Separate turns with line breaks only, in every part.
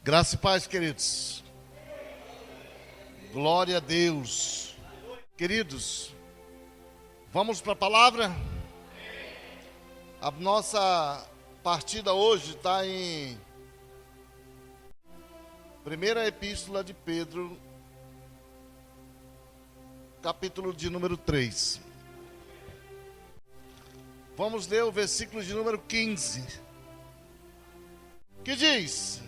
Graça e paz, queridos. Glória a Deus. Queridos, vamos para a palavra? A nossa partida hoje está em primeira epístola de Pedro, capítulo de número 3. Vamos ler o versículo de número 15, que diz: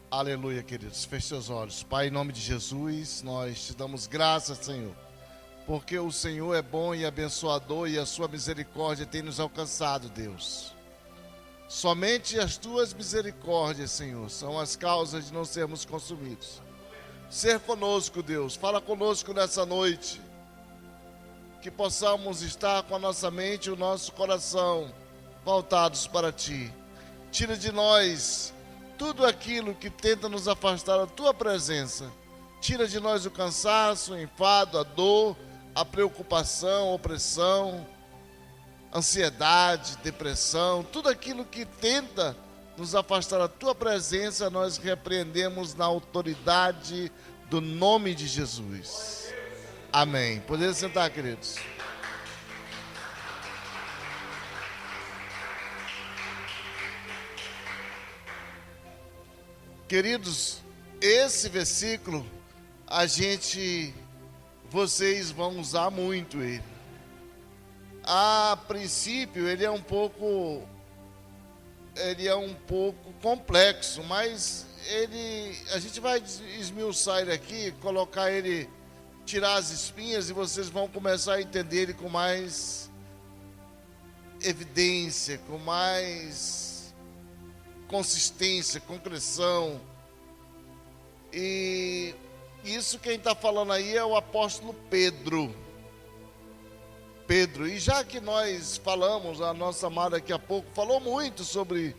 Aleluia, queridos. Feche seus olhos. Pai, em nome de Jesus, nós te damos graças, Senhor, porque o Senhor é bom e abençoador e a sua misericórdia tem nos alcançado, Deus. Somente as tuas misericórdias, Senhor, são as causas de não sermos consumidos. Ser conosco, Deus. Fala conosco nessa noite, que possamos estar com a nossa mente e o nosso coração voltados para Ti. Tira de nós tudo aquilo que tenta nos afastar da Tua presença. Tira de nós o cansaço, o enfado, a dor, a preocupação, a opressão, ansiedade, depressão. Tudo aquilo que tenta nos afastar da Tua presença, nós repreendemos na autoridade do nome de Jesus. Amém. Podemos sentar, queridos. Queridos, esse versículo, vocês vão usar muito ele. A princípio, ele é um pouco complexo, mas a gente vai esmiuçar ele aqui, colocar ele, tirar as espinhas e vocês vão começar a entender ele com mais evidência, com mais consistência, concreção. E isso quem está falando aí é o apóstolo Pedro. E já que nós falamos, a nossa amada daqui a pouco falou muito sobre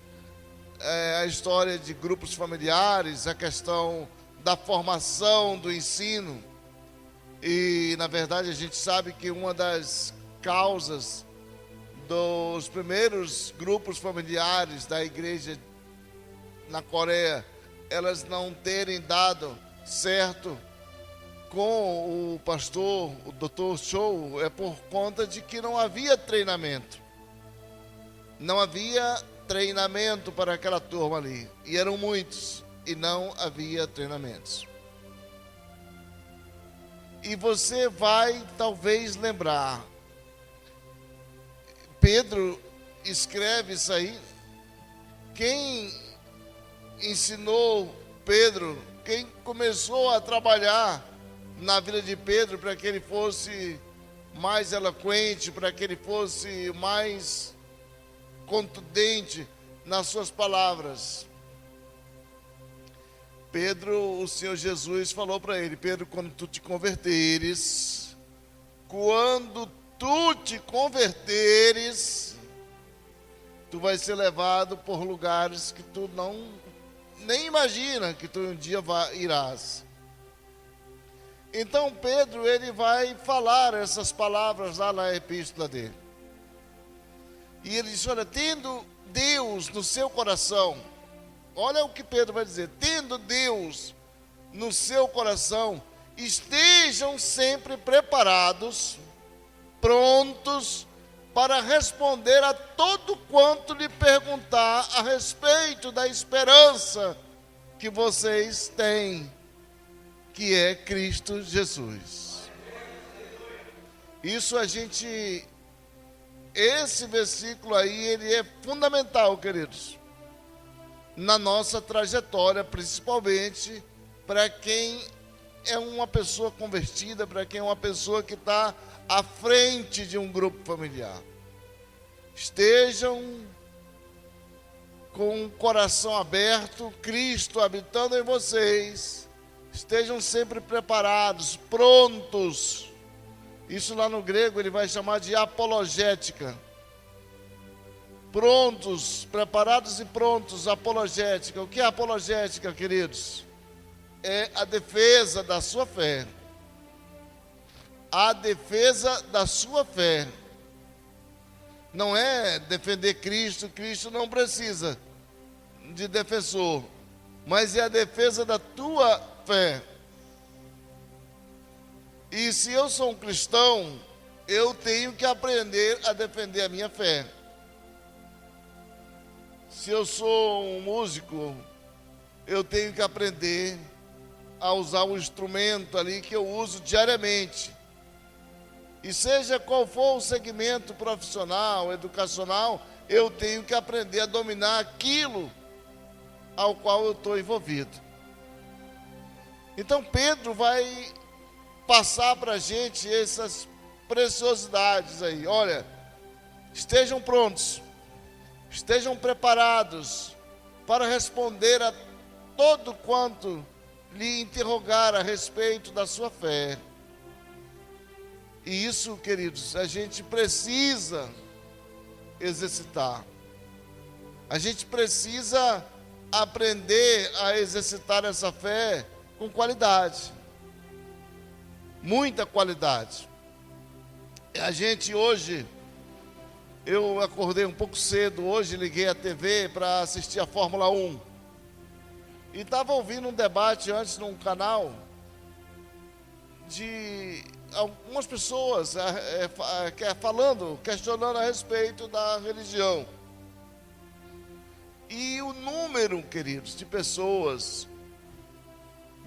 a história de grupos familiares, a questão da formação, do ensino. E na verdade a gente sabe que uma das causas dos primeiros grupos familiares da igreja na Coreia, elas não terem dado certo com o pastor, o Dr. Cho, é por conta de que não havia treinamento. Não havia treinamento para aquela turma ali. E eram muitos, e não havia treinamentos. E você vai talvez lembrar, Pedro escreve isso aí. Quem ensinou Pedro, quem começou a trabalhar na vida de Pedro para que ele fosse mais eloquente, para que ele fosse mais contundente nas suas palavras? Pedro, o Senhor Jesus falou para ele: Pedro, quando tu te converteres, tu vai ser levado por lugares que tu nem imagina que tu um dia irás. Então Pedro, ele vai falar essas palavras lá na epístola dele. E ele diz: olha, tendo Deus no seu coração, olha o que Pedro vai dizer: tendo Deus no seu coração, estejam sempre preparados, prontos para responder a todo quanto lhe perguntar a respeito da esperança que vocês têm, que é Cristo Jesus. Esse versículo aí, ele é fundamental, queridos, na nossa trajetória, principalmente para quem é uma pessoa convertida, para quem é uma pessoa que está à frente de um grupo familiar. Estejam com o coração aberto, Cristo habitando em vocês. Estejam sempre preparados, prontos. Isso lá no grego ele vai chamar de apologética. prontos, preparados e prontos, apologética. O que é apologética, queridos? É a defesa da sua fé. A defesa da sua fé. Não é defender Cristo, Cristo não precisa de defensor, mas é a defesa da tua fé. E se eu sou um cristão, eu tenho que aprender a defender a minha fé. Se eu sou um músico, eu tenho que aprender a usar o instrumento ali que eu uso diariamente. E seja qual for o segmento profissional, educacional, eu tenho que aprender a dominar aquilo ao qual eu estou envolvido. Então Pedro vai passar para a gente essas preciosidades aí. Olha, estejam prontos, estejam preparados para responder a todo quanto lhe interrogar a respeito da sua fé. E isso, queridos, a gente precisa exercitar. A gente precisa aprender a exercitar essa fé com qualidade. Muita qualidade. A gente hoje, eu acordei um pouco cedo hoje, liguei a TV para assistir a Fórmula 1. E estava ouvindo um debate antes num canal de algumas pessoas falando, questionando a respeito da religião. E o número, queridos, de pessoas,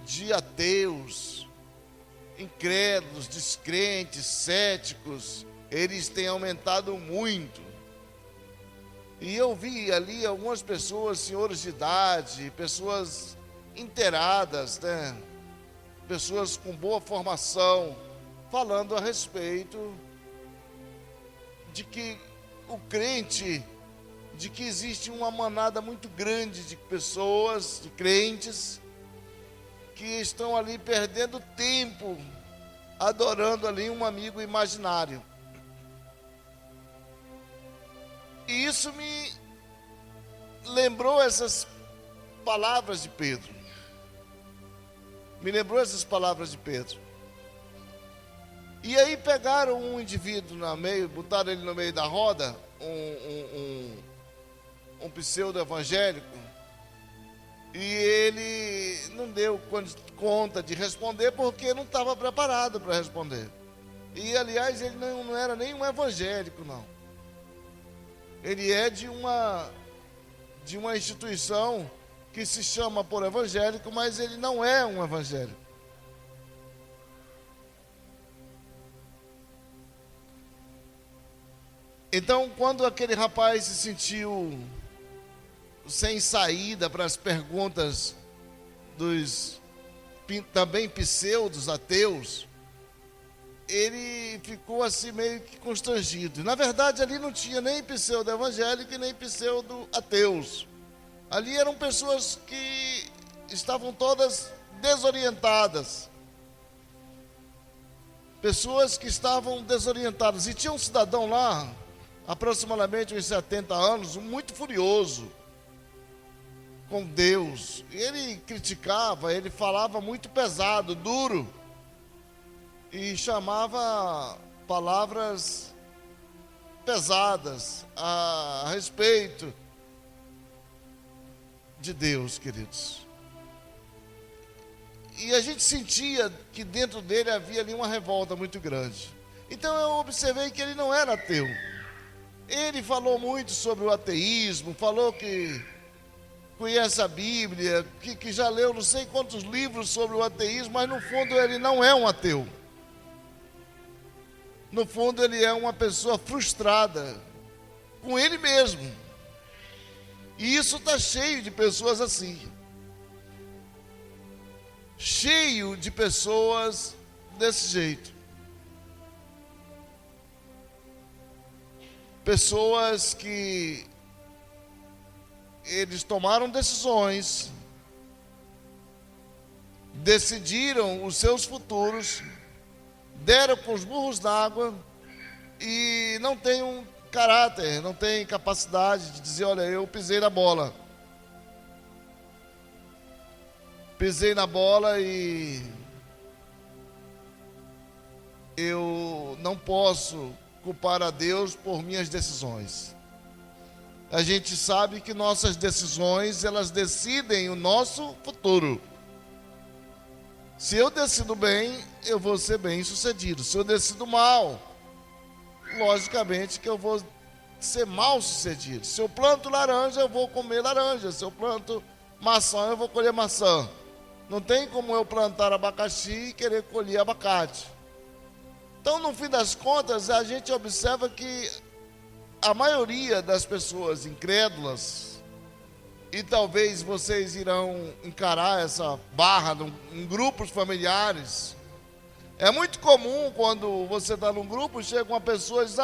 de ateus, incrédulos, descrentes, céticos, eles têm aumentado muito. E eu vi ali algumas pessoas, senhores de idade, pessoas inteiradas, né? Pessoas com boa formação, falando a respeito de que o crente, de que existe uma manada muito grande de pessoas, de crentes, que estão ali perdendo tempo, adorando ali um amigo imaginário. E isso me lembrou essas palavras de Pedro. Me lembrou essas palavras de Pedro. E aí pegaram um indivíduo no meio, botaram ele no meio da roda, um pseudo-evangélico, e ele não deu conta de responder porque não estava preparado para responder. E aliás, ele não era nem um evangélico, não. Ele é de uma instituição que se chama por evangélico, mas ele não é um evangélico. Então, quando aquele rapaz se sentiu sem saída para as perguntas dos também pseudos ateus, ele ficou assim meio que constrangido. Na verdade, ali não tinha nem pseudo-evangélico e nem pseudo-ateus. Ali eram pessoas que estavam todas desorientadas. Pessoas que estavam desorientadas. E tinha um cidadão lá, aproximadamente uns 70 anos, muito furioso com Deus. Ele criticava, ele falava muito pesado, duro, e chamava palavras pesadas a respeito de Deus, queridos. E a gente sentia que dentro dele havia ali uma revolta muito grande. Então eu observei que ele não era ateu. Ele falou muito sobre o ateísmo, falou que conhece a Bíblia, que já leu não sei quantos livros sobre o ateísmo, mas no fundo ele não é um ateu. No fundo ele é uma pessoa frustrada com ele mesmo. E isso está cheio de pessoas assim. Cheio de pessoas desse jeito. Pessoas que eles tomaram decisões, decidiram os seus futuros, deram com os burros d'água e não têm caráter, não tem capacidade de dizer, olha, eu pisei na bola. Pisei na bola e eu não posso culpar a Deus por minhas decisões. A gente sabe que nossas decisões, elas decidem o nosso futuro. Se eu decido bem, eu vou ser bem sucedido. Se eu decido mal, logicamente que eu vou ser mal sucedido. Se eu planto laranja, eu vou comer laranja. Se eu planto maçã, eu vou colher maçã. Não tem como eu plantar abacaxi e querer colher abacate. Então, no fim das contas, a gente observa que a maioria das pessoas incrédulas, e talvez vocês irão encarar essa barra em grupos familiares, é muito comum quando você está num grupo, chega uma pessoa e diz,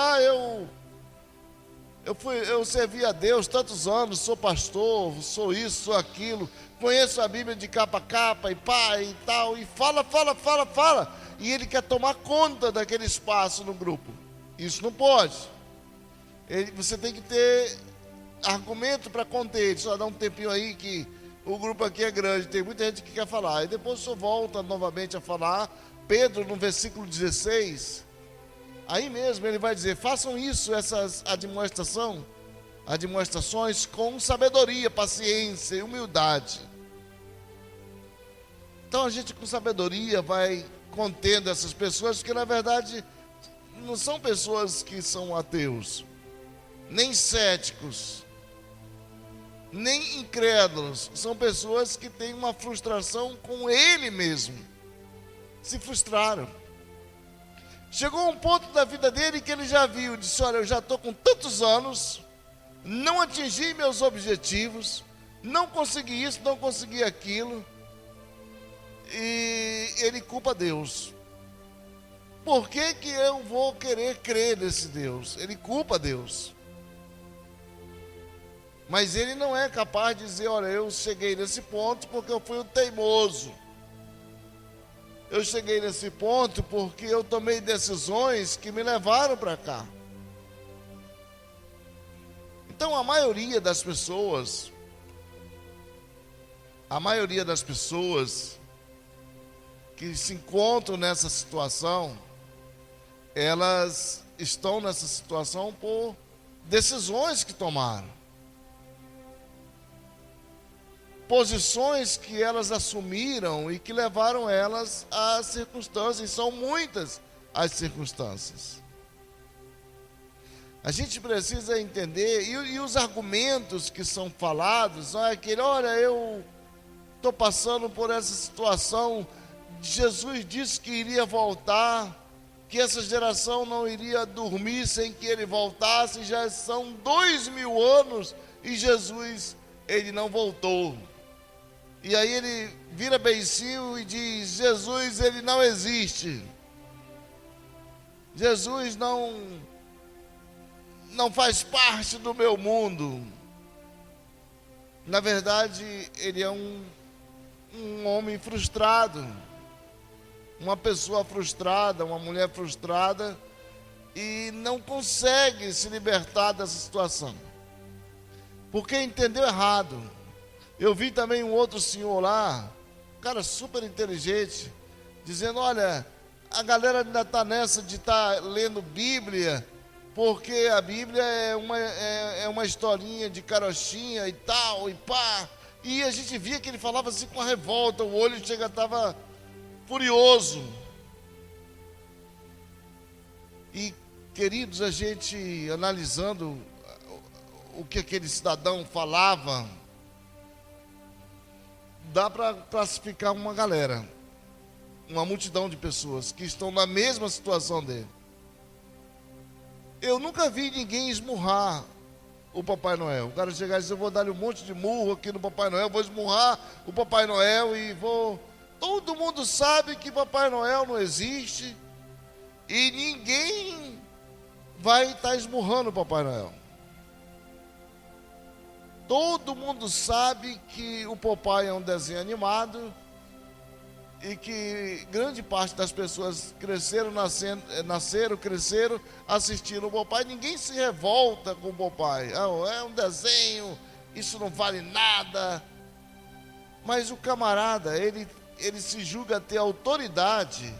eu servi a Deus tantos anos, sou pastor, sou isso, sou aquilo, conheço a Bíblia de capa a capa, e pá, e tal, e fala, e ele quer tomar conta daquele espaço no grupo. Isso não pode. Você tem que ter argumento para conter ele. Só dá um tempinho aí que o grupo aqui é grande, tem muita gente que quer falar, e depois o senhor volta novamente a falar. Pedro, no versículo 16, aí mesmo ele vai dizer, façam isso, essas admoestações com sabedoria, paciência e humildade. Então a gente com sabedoria vai contendo essas pessoas, porque na verdade não são pessoas que são ateus, nem céticos, nem incrédulos, são pessoas que têm uma frustração com ele mesmo, se frustraram. Chegou um ponto da vida dele que ele já viu, disse, olha, eu já estou com tantos anos, não atingi meus objetivos, não consegui isso, não consegui aquilo, e ele culpa Deus. Por que que eu vou querer crer nesse Deus? Ele culpa Deus. Mas ele não é capaz de dizer, olha, eu cheguei nesse ponto porque eu fui um teimoso. Eu cheguei nesse ponto porque eu tomei decisões que me levaram para cá. Então a maioria das pessoas que se encontram nessa situação, elas estão nessa situação por decisões que tomaram. Posições que elas assumiram e que levaram elas às circunstâncias, e são muitas as circunstâncias. A gente precisa entender, e os argumentos que são falados, não é aquele, olha, eu estou passando por essa situação, Jesus disse que iria voltar, que essa geração não iria dormir sem que ele voltasse, já são 2000 anos e Jesus, ele não voltou. E aí ele vira beicinho e diz, Jesus, ele não existe. Jesus não faz parte do meu mundo. Na verdade, ele é um homem frustrado, uma pessoa frustrada, uma mulher frustrada, e não consegue se libertar dessa situação, porque entendeu errado. Eu vi também um outro senhor lá, um cara super inteligente, dizendo, olha, a galera ainda está nessa de estar lendo Bíblia, porque a Bíblia é uma historinha de carochinha e tal, e pá. E a gente via que ele falava assim com a revolta, o olho estava furioso. E, queridos, a gente analisando o que aquele cidadão falava, dá para classificar uma galera, uma multidão de pessoas que estão na mesma situação dele. Eu nunca vi ninguém esmurrar o Papai Noel. O cara chegar e dizer, eu vou dar um monte de murro aqui no Papai Noel, vou esmurrar o Papai Noel e vou... Todo mundo sabe que Papai Noel não existe e ninguém vai estar esmurrando o Papai Noel. Todo mundo sabe que o Popeye é um desenho animado e que grande parte das pessoas cresceram, nasceram, cresceram, assistiram o Popeye. Ninguém se revolta com o Popeye. Ah, é um desenho, isso não vale nada. Mas o camarada, ele se julga ter autoridade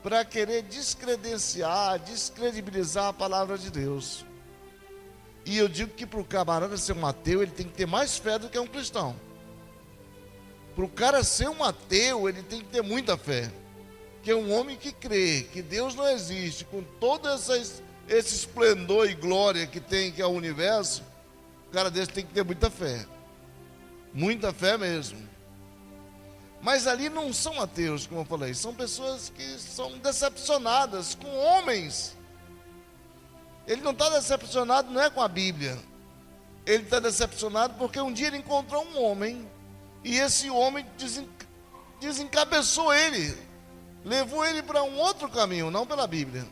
para querer descredenciar, descredibilizar a palavra de Deus. E eu digo que para o camarada ser um ateu, ele tem que ter mais fé do que um cristão. Para o cara ser um ateu, ele tem que ter muita fé. Que é um homem que crê que Deus não existe, com todo esse esplendor e glória que tem, que é o universo, o cara desse tem que ter muita fé. Muita fé mesmo. Mas ali não são ateus, como eu falei, são pessoas que são decepcionadas com homens. Ele não está decepcionado, não é com a Bíblia. Ele está decepcionado porque um dia ele encontrou um homem, e esse homem desencabeçou ele, levou ele para um outro caminho, não pela Bíblia.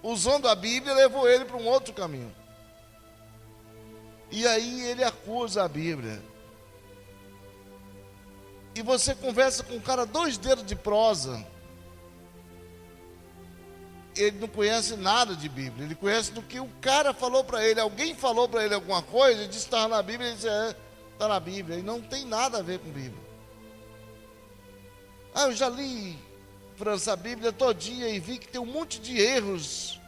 Usando a Bíblia, levou ele para um outro caminho. E aí ele acusa a Bíblia. E você conversa com um cara 2 dedos de prosa, ele não conhece nada de Bíblia, ele conhece do que o cara falou para ele. Alguém falou para ele alguma coisa, ele disse que estava na Bíblia, ele disse, está na Bíblia, e não tem nada a ver com Bíblia. Ah, eu já li, França, a Bíblia todinha e vi que tem um monte de erros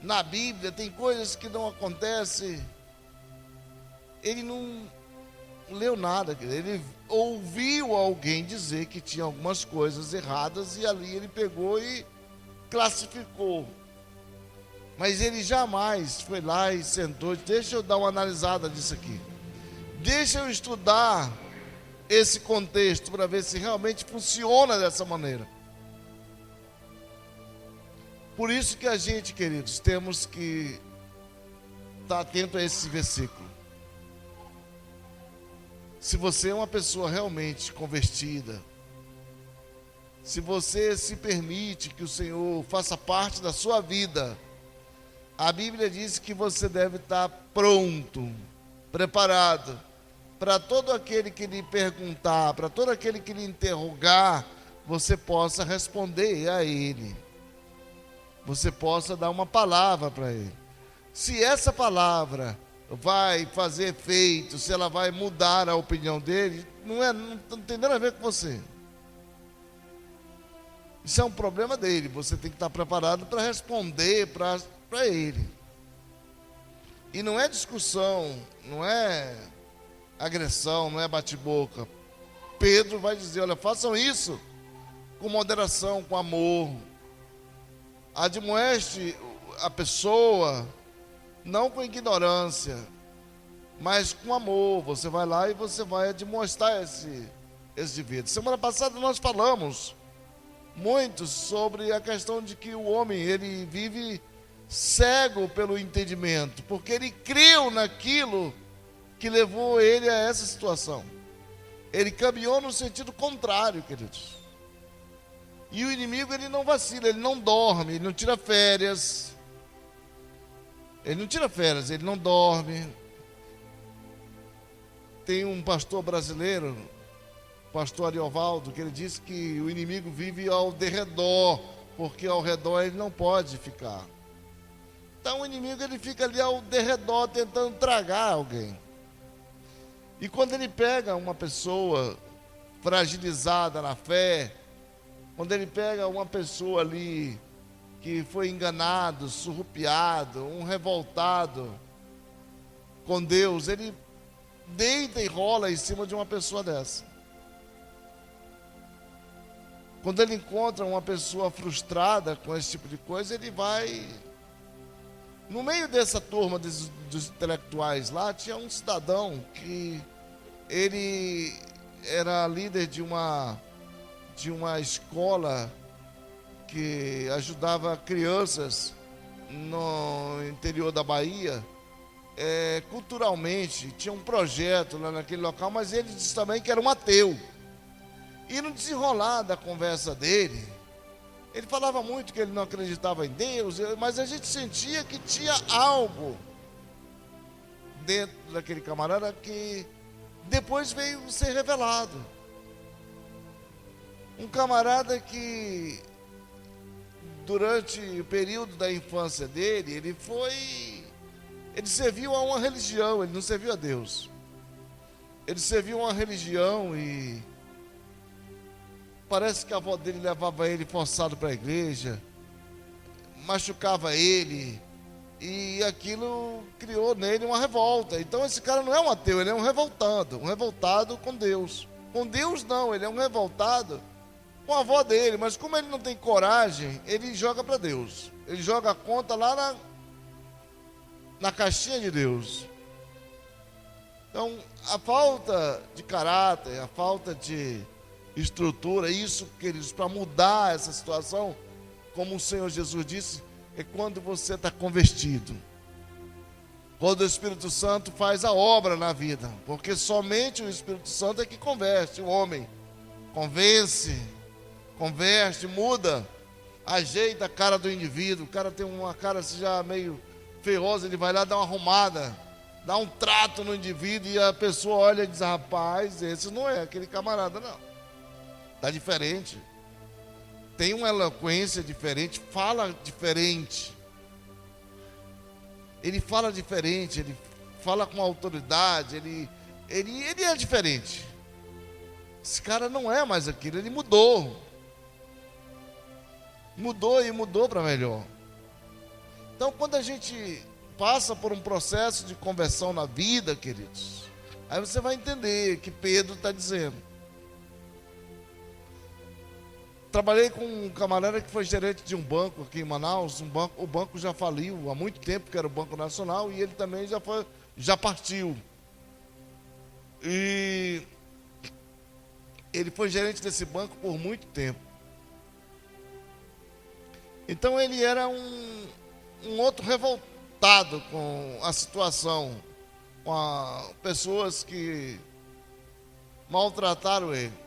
na Bíblia, tem coisas que não acontecem. Ele não leu nada, ele ouviu alguém dizer que tinha algumas coisas erradas e ali ele pegou e classificou. Mas ele jamais foi lá e sentou, deixa eu dar uma analisada disso aqui. Deixa eu estudar esse contexto para ver se realmente funciona dessa maneira. Por isso que a gente, queridos, temos que estar atento a esse versículo. Se você é uma pessoa realmente convertida, se você se permite que o Senhor faça parte da sua vida, a Bíblia diz que você deve estar pronto, preparado, para todo aquele que lhe perguntar, para todo aquele que lhe interrogar, você possa responder a ele. Você possa dar uma palavra para ele. Se essa palavra vai fazer efeito, se ela vai mudar a opinião dele, não tem nada a ver com você. Isso é um problema dele, você tem que estar preparado para responder para ele. E não é discussão, não é agressão, não é bate-boca. Pedro vai dizer, olha, façam isso com moderação, com amor. Admoeste a pessoa, não com ignorância, mas com amor. Você vai lá e você vai admoestar esse indivíduo. Semana passada nós falamos muito sobre a questão de que o homem, ele vive cego pelo entendimento, porque ele creu naquilo que levou ele a essa situação. Ele caminhou no sentido contrário, queridos. E o inimigo, ele não vacila, ele não dorme, ele não tira férias. Ele não tira férias, ele não dorme. Tem um pastor brasileiro, pastor Ariovaldo, que ele disse que o inimigo vive ao derredor, porque ao redor ele não pode ficar. Então o inimigo, ele fica ali ao derredor tentando tragar alguém. E quando ele pega uma pessoa fragilizada na fé, quando ele pega uma pessoa ali que foi enganado, surrupiado, um revoltado com Deus, ele deita e rola em cima de uma pessoa dessa. Quando ele encontra uma pessoa frustrada com esse tipo de coisa, ele vai... No meio dessa turma dos intelectuais lá, tinha um cidadão que ele era líder de uma escola que ajudava crianças no interior da Bahia, culturalmente. Tinha um projeto lá naquele local, mas ele disse também que era um ateu. E no desenrolar da conversa dele, ele falava muito que ele não acreditava em Deus, mas a gente sentia que tinha algo dentro daquele camarada que depois veio ser revelado. Um camarada que, durante o período da infância dele, ele serviu a uma religião, ele não serviu a Deus. Ele serviu a uma religião e parece que a avó dele levava ele forçado para a igreja, machucava ele, e aquilo criou nele uma revolta. Então esse cara não é um ateu, ele é um revoltado com Deus. Com Deus não, ele é um revoltado com a avó dele, mas como ele não tem coragem, ele joga para Deus. Ele joga a conta lá na caixinha de Deus. Então, a falta de caráter, a falta de estrutura, isso, queridos, para mudar essa situação, como o Senhor Jesus disse, é quando você está convertido. Quando o Espírito Santo faz a obra na vida, porque somente o Espírito Santo é que converte o homem. Converte, muda, ajeita a cara do indivíduo. O cara tem uma cara assim, já meio feiosa, ele vai lá dar uma arrumada, dá um trato no indivíduo e a pessoa olha e diz: rapaz, esse não é aquele camarada, não. Está diferente. Tem uma eloquência diferente, fala diferente. Ele fala diferente, ele fala com autoridade, ele é diferente. Esse cara não é mais aquilo, ele mudou. Mudou para melhor. Então, quando a gente passa por um processo de conversão na vida, queridos, aí você vai entender que Pedro está dizendo. Trabalhei com um camarada que foi gerente de um banco aqui em Manaus. O banco já faliu há muito tempo, que era o Banco Nacional, e ele também já partiu. E ele foi gerente desse banco por muito tempo. Então ele era um outro revoltado com a situação, com pessoas que maltrataram ele.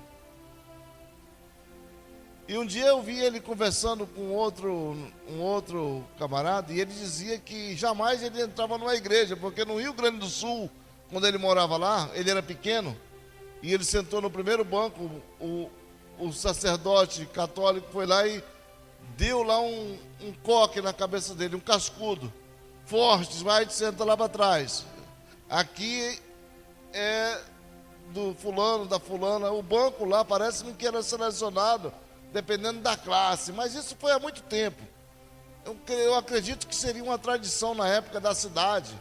E um dia eu vi ele conversando com um outro camarada, e ele dizia que jamais ele entrava numa igreja, porque no Rio Grande do Sul, quando ele morava lá, ele era pequeno, e ele sentou no primeiro banco, o sacerdote católico foi lá e deu lá um coque na cabeça dele, um cascudo, forte, vai e senta lá para trás. Aqui é do fulano, da fulana, o banco lá parece-me que era selecionado dependendo da classe, mas isso foi há muito tempo. Eu acredito que seria uma tradição na época da cidade,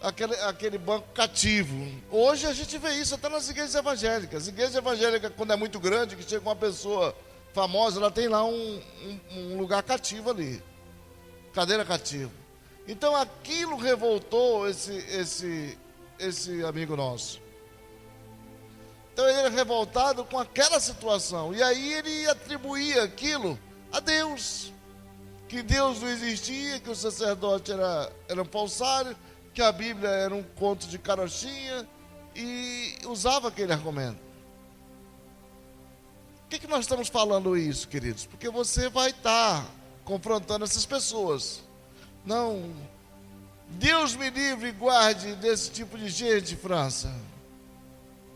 aquele banco cativo. Hoje a gente vê isso até nas igrejas evangélicas. Igreja evangélica, quando é muito grande, que chega uma pessoa famosa, ela tem lá um lugar cativo ali, cadeira cativa. Então aquilo revoltou esse amigo nosso. Então ele era revoltado com aquela situação. E aí ele atribuía aquilo a Deus. Que Deus não existia, que o sacerdote era um falsário, que a Bíblia era um conto de carochinha, e usava aquele argumento. Por que nós estamos falando isso, queridos? Porque você vai estar confrontando essas pessoas. Não, Deus me livre e guarde desse tipo de gente, França.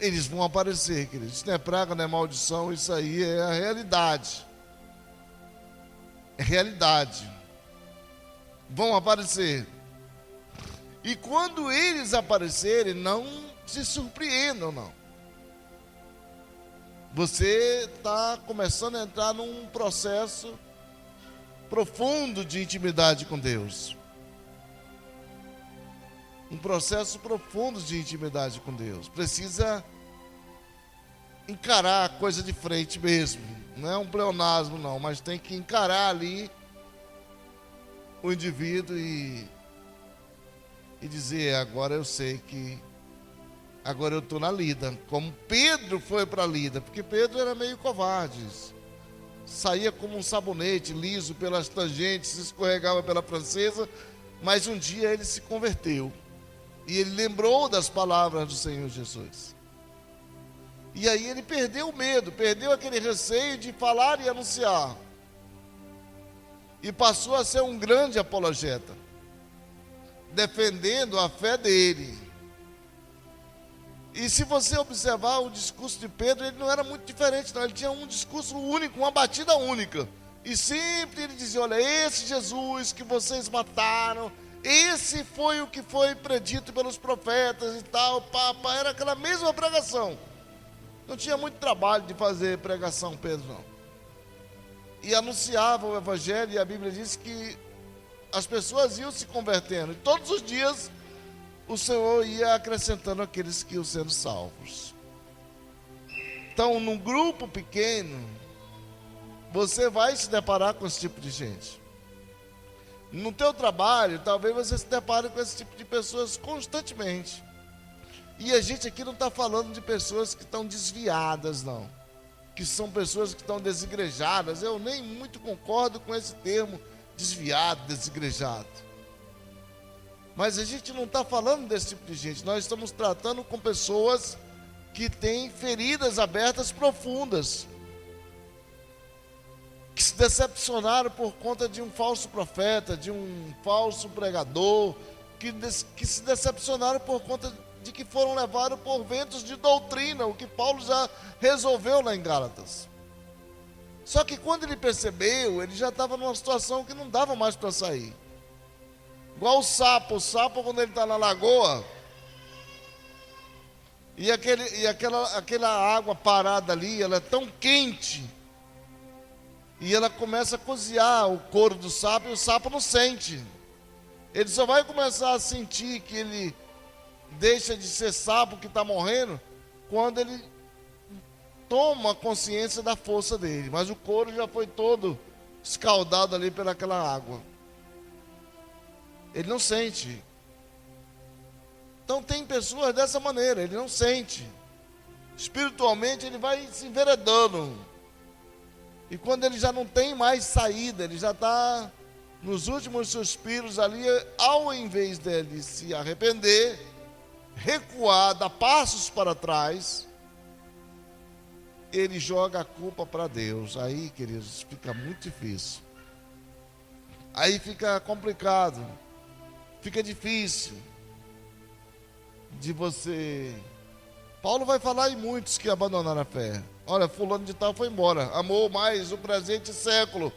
Eles vão aparecer, queridos. Isso não é praga, não é maldição, isso aí é a realidade. É realidade. Vão aparecer. E quando eles aparecerem, não se surpreendam, não. Você está começando a entrar num processo profundo de intimidade com Deus. Um processo profundo de intimidade com Deus. Precisa encarar a coisa de frente mesmo. Não é um pleonasmo não, mas tem que encarar ali o indivíduo e dizer: agora eu sei que agora eu estou na lida. Como Pedro foi para a lida, porque Pedro era meio covarde. Saía como um sabonete, liso pelas tangentes, escorregava pela francesa, mas um dia ele se converteu. E ele lembrou das palavras do Senhor Jesus. E aí ele perdeu o medo, perdeu aquele receio de falar e anunciar. E passou a ser um grande apologeta, defendendo a fé dele. E se você observar o discurso de Pedro, ele não era muito diferente, não. Ele tinha um discurso único, uma batida única. E sempre ele dizia: olha, esse Jesus que vocês mataram, esse foi o que foi predito pelos profetas e tal, papa. Era aquela mesma pregação. Não tinha muito trabalho de fazer pregação, Pedro, não. E anunciava o evangelho, e a Bíblia diz que as pessoas iam se convertendo. E todos os dias o Senhor ia acrescentando aqueles que iam sendo salvos. Então, num grupo pequeno, você vai se deparar com esse tipo de gente. No teu trabalho, talvez você se depare com esse tipo de pessoas constantemente. E a gente aqui não está falando de pessoas que estão desviadas, não. Que são pessoas que estão desigrejadas. Eu nem muito concordo com esse termo, desviado, desigrejado. Mas a gente não está falando desse tipo de gente. Nós estamos tratando com pessoas que têm feridas abertas profundas, que se decepcionaram por conta de um falso profeta, de um falso pregador, que se decepcionaram por conta de que foram levados por ventos de doutrina, o que Paulo já resolveu lá em Gálatas. Só que quando ele percebeu, ele já estava numa situação que não dava mais para sair. Igual o sapo quando ele está na lagoa, e aquela água parada ali, ela é tão quente, e ela começa a cozinhar o couro do sapo, e o sapo não sente. Ele só vai começar a sentir que ele deixa de ser sapo que está morrendo quando ele toma consciência da força dele. Mas o couro já foi todo escaldado ali pelaquela água. Ele não sente. Então tem pessoas dessa maneira, ele não sente. Espiritualmente ele vai se enveredando. E quando ele já não tem mais saída, ele já está nos últimos suspiros ali, ao invés dele se arrepender, recuar, dar passos para trás, ele joga a culpa para Deus. Aí, queridos, fica muito difícil. Aí fica complicado, fica difícil de você. Paulo vai falar em muitos que abandonaram a fé. Olha, fulano de tal foi embora, amou mais o presente século.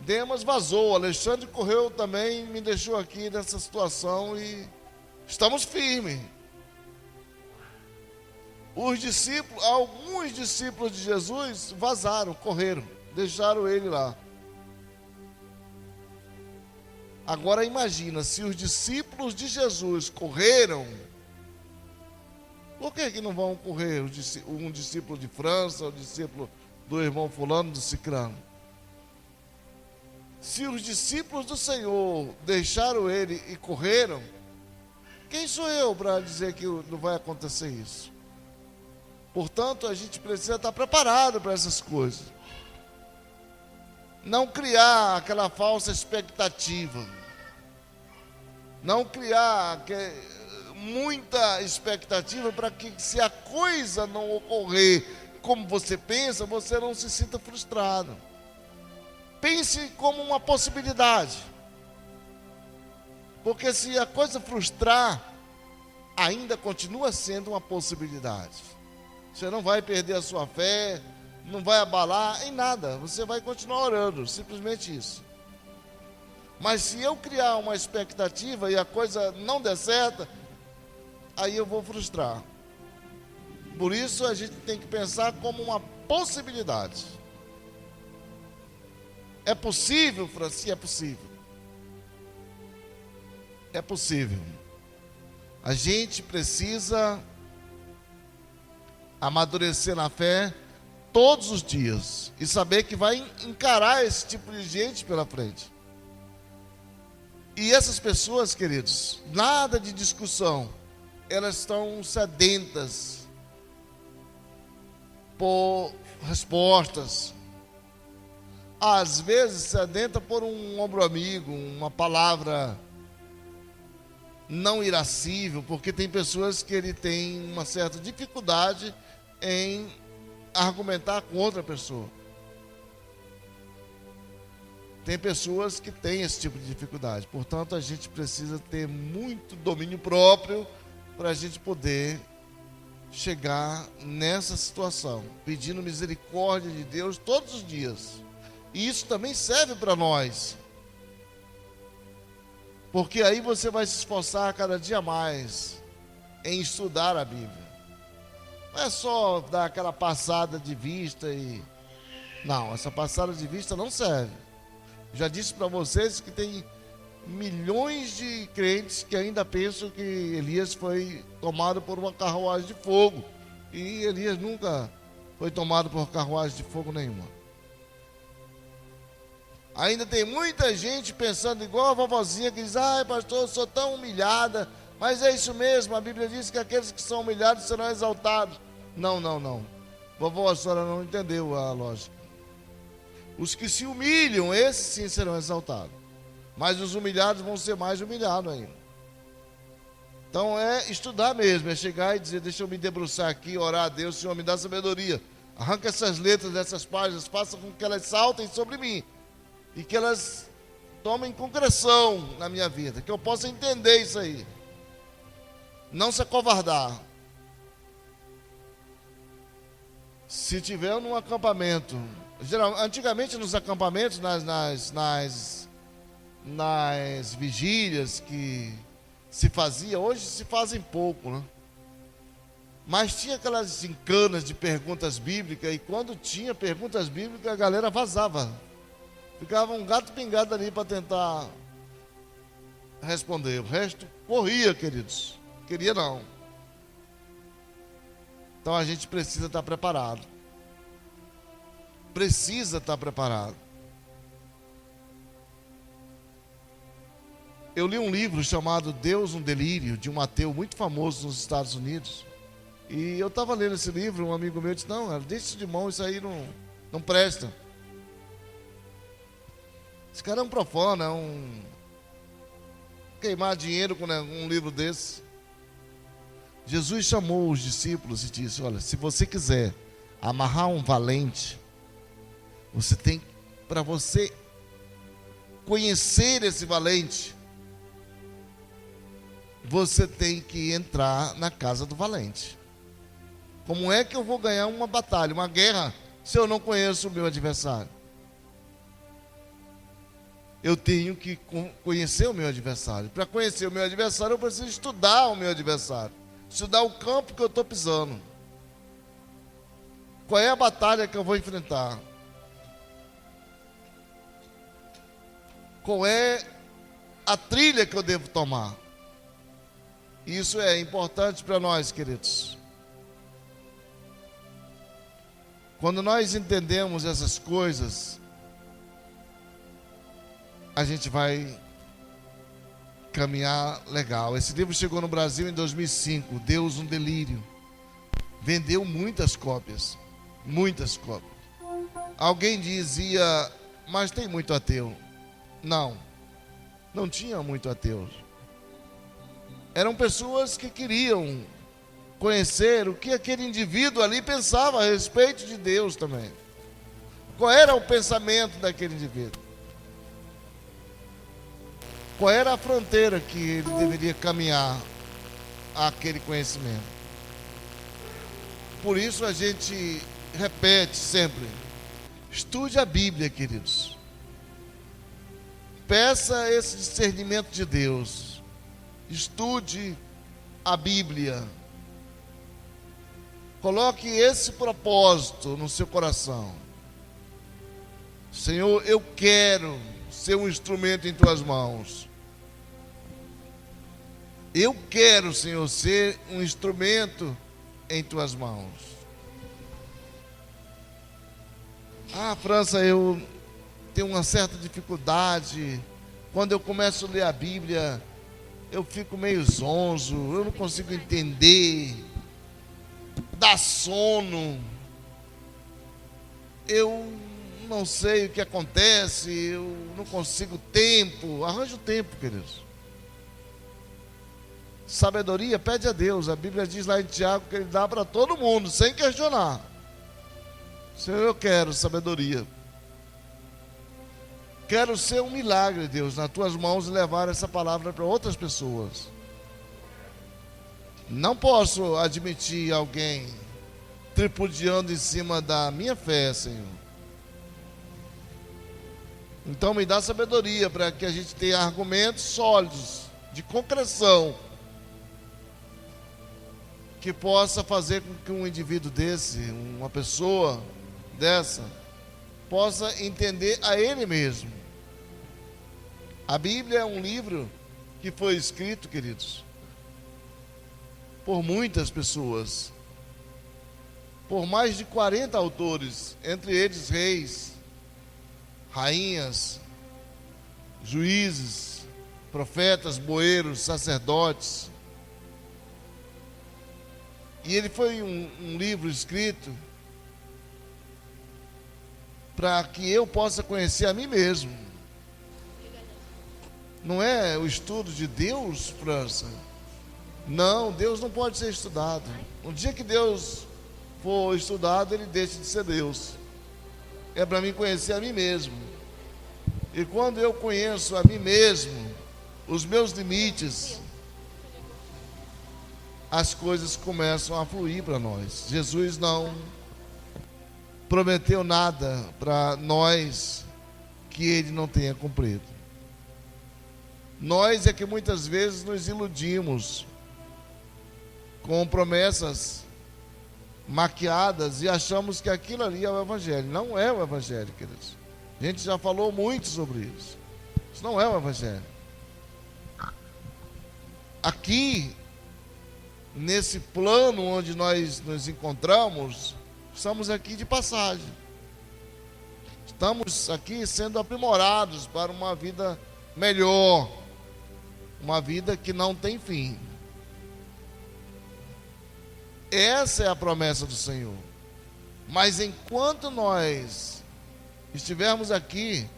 Demas vazou, Alexandre correu também, me deixou aqui nessa situação e estamos firmes. Alguns discípulos de Jesus vazaram, correram, deixaram ele lá. Agora imagina, se os discípulos de Jesus correram, por que não vão correr um discípulo de França, o discípulo do irmão fulano, do cicrano? Se os discípulos do Senhor deixaram ele e correram, quem sou eu para dizer que não vai acontecer isso? Portanto, a gente precisa estar preparado para essas coisas. Não criar aquela falsa expectativa. Não criar muita expectativa para que, se a coisa não ocorrer como você pensa, você não se sinta frustrado. Pense como uma possibilidade. Porque se a coisa frustrar, ainda continua sendo uma possibilidade. Você não vai perder a sua fé, não vai abalar em nada. Você vai continuar orando, simplesmente isso. Mas se eu criar uma expectativa e a coisa não der certo, aí eu vou frustrar. Por isso a gente tem que pensar como uma possibilidade. É possível, Franci? É possível. É possível. A gente precisa amadurecer na fé todos os dias e saber que vai encarar esse tipo de gente pela frente. E essas pessoas, queridos, nada de discussão, elas estão sedentas por respostas. Às vezes sedenta por um ombro amigo, uma palavra não irascível, porque tem pessoas que ele tem uma certa dificuldade em argumentar com outra pessoa. Tem pessoas que têm esse tipo de dificuldade. Portanto, a gente precisa ter muito domínio próprio para a gente poder chegar nessa situação, pedindo misericórdia de Deus todos os dias. E isso também serve para nós, porque aí você vai se esforçar cada dia mais em estudar a Bíblia. Não é só dar aquela passada de vista e... Não, essa passada de vista não serve. Já disse para vocês que tem milhões de crentes que ainda pensam que Elias foi tomado por uma carruagem de fogo. E Elias nunca foi tomado por carruagem de fogo nenhuma. Ainda tem muita gente pensando igual a vovozinha que diz: ai pastor, eu sou tão humilhada. Mas é isso mesmo, a Bíblia diz que aqueles que são humilhados serão exaltados. Não. Vovó, a senhora não entendeu a lógica. Os que se humilham, esses sim serão exaltados. Mas os humilhados vão ser mais humilhados ainda. Então é estudar mesmo, é chegar e dizer: deixa eu me debruçar aqui, orar a Deus, Senhor, me dá sabedoria. Arranca essas letras dessas páginas, faça com que elas saltem sobre mim. E que elas tomem concreção na minha vida, que eu possa entender isso aí. Não se acovardar. Se tiver num acampamento, antigamente nos acampamentos, nas vigílias que se fazia, hoje se fazem pouco, né? Mas tinha aquelas gincanas de perguntas bíblicas, e quando tinha perguntas bíblicas, a galera vazava. Ficava um gato pingado ali para tentar responder. O resto corria, queridos. Queria não. Então a gente precisa estar preparado. Precisa estar preparado. Eu li um livro chamado Deus, um Delírio, de um ateu muito famoso nos Estados Unidos. E eu estava lendo esse livro, um amigo meu disse: não, deixa isso de mão, isso aí não presta. Esse cara é um profano, é um... queimar dinheiro com um livro desse. Jesus chamou os discípulos e disse: olha, se você quiser amarrar um valente, você tem, para você conhecer esse valente, você tem que entrar na casa do valente. Como é que eu vou ganhar uma batalha, uma guerra, se eu não conheço o meu adversário? Eu tenho que conhecer o meu adversário. Para conhecer o meu adversário, eu preciso estudar o meu adversário. Estudar o campo que eu estou pisando. Qual é a batalha que eu vou enfrentar? Qual é a trilha que eu devo tomar? Isso é importante para nós, queridos. Quando nós entendemos essas coisas, a gente vai caminhar legal. Esse livro chegou no Brasil em 2005, Deus, um Delírio. Vendeu muitas cópias. Muitas cópias. Alguém dizia: mas tem muito ateu. Não tinha muito ateus. Eram pessoas que queriam conhecer o que aquele indivíduo ali pensava a respeito de Deus também. Qual era o pensamento daquele indivíduo? Qual era a fronteira que ele deveria caminhar àquele conhecimento? Por isso a gente repete sempre: estude a Bíblia, queridos. Peça esse discernimento de Deus. Estude a Bíblia. Coloque esse propósito no seu coração. Senhor, eu quero ser um instrumento em tuas mãos. Eu quero, Senhor, ser um instrumento em tuas mãos. França, eu tenho uma certa dificuldade. Quando eu começo a ler a Bíblia, eu fico meio zonzo, eu não consigo entender, dá sono, eu não sei o que acontece, eu não consigo tempo. Arranja o tempo, queridos. Sabedoria, pede a Deus. A Bíblia diz lá em Tiago que Ele dá para todo mundo, sem questionar. Senhor, eu quero sabedoria. Quero ser um milagre, Deus, nas tuas mãos, e levar essa palavra para outras pessoas. Não posso admitir alguém tripudiando em cima da minha fé, Senhor. Então me dá sabedoria para que a gente tenha argumentos sólidos, de concreção, que possa fazer com que um indivíduo desse, uma pessoa dessa, possa entender a ele mesmo. A Bíblia é um livro que foi escrito, queridos, por muitas pessoas, por mais de 40 autores, entre eles reis, rainhas, juízes, profetas, boeiros, sacerdotes. E ele foi um livro escrito para que eu possa conhecer a mim mesmo. Não é o estudo de Deus, França? Não, Deus não pode ser estudado. Um dia que Deus for estudado, ele deixa de ser Deus. É para mim conhecer a mim mesmo. E quando eu conheço a mim mesmo, os meus limites, as coisas começam a fluir para nós. Jesus não prometeu nada para nós que ele não tenha cumprido. Nós é que muitas vezes nos iludimos com promessas maquiadas e achamos que aquilo ali é o Evangelho. Não é o Evangelho, queridos. A gente já falou muito sobre isso. Isso não é o Evangelho. Aqui, nesse plano onde nós nos encontramos, estamos aqui de passagem. Estamos aqui sendo aprimorados para uma vida melhor, uma vida que não tem fim. Essa é a promessa do Senhor. Mas enquanto nós estivermos aqui,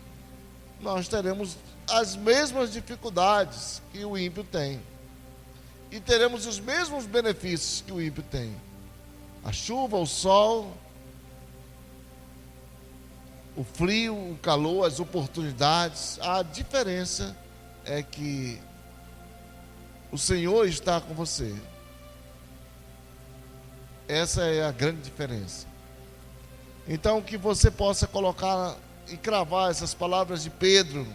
nós teremos as mesmas dificuldades que o ímpio tem. E teremos os mesmos benefícios que o ímpio tem. A chuva, o sol, o frio, o calor, as oportunidades. A diferença é que o Senhor está com você. Essa é a grande diferença. Então, que você possa colocar e cravar essas palavras de Pedro,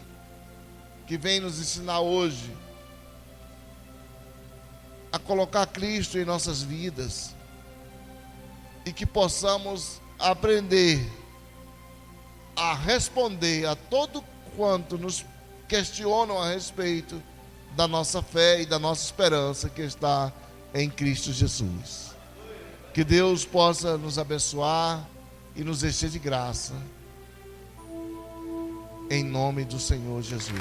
que vem nos ensinar hoje a colocar Cristo em nossas vidas, e que possamos aprender a responder a todo quanto nos questionam a respeito da nossa fé e da nossa esperança que está em Cristo Jesus. Que Deus possa nos abençoar e nos encher de graça, em nome do Senhor Jesus.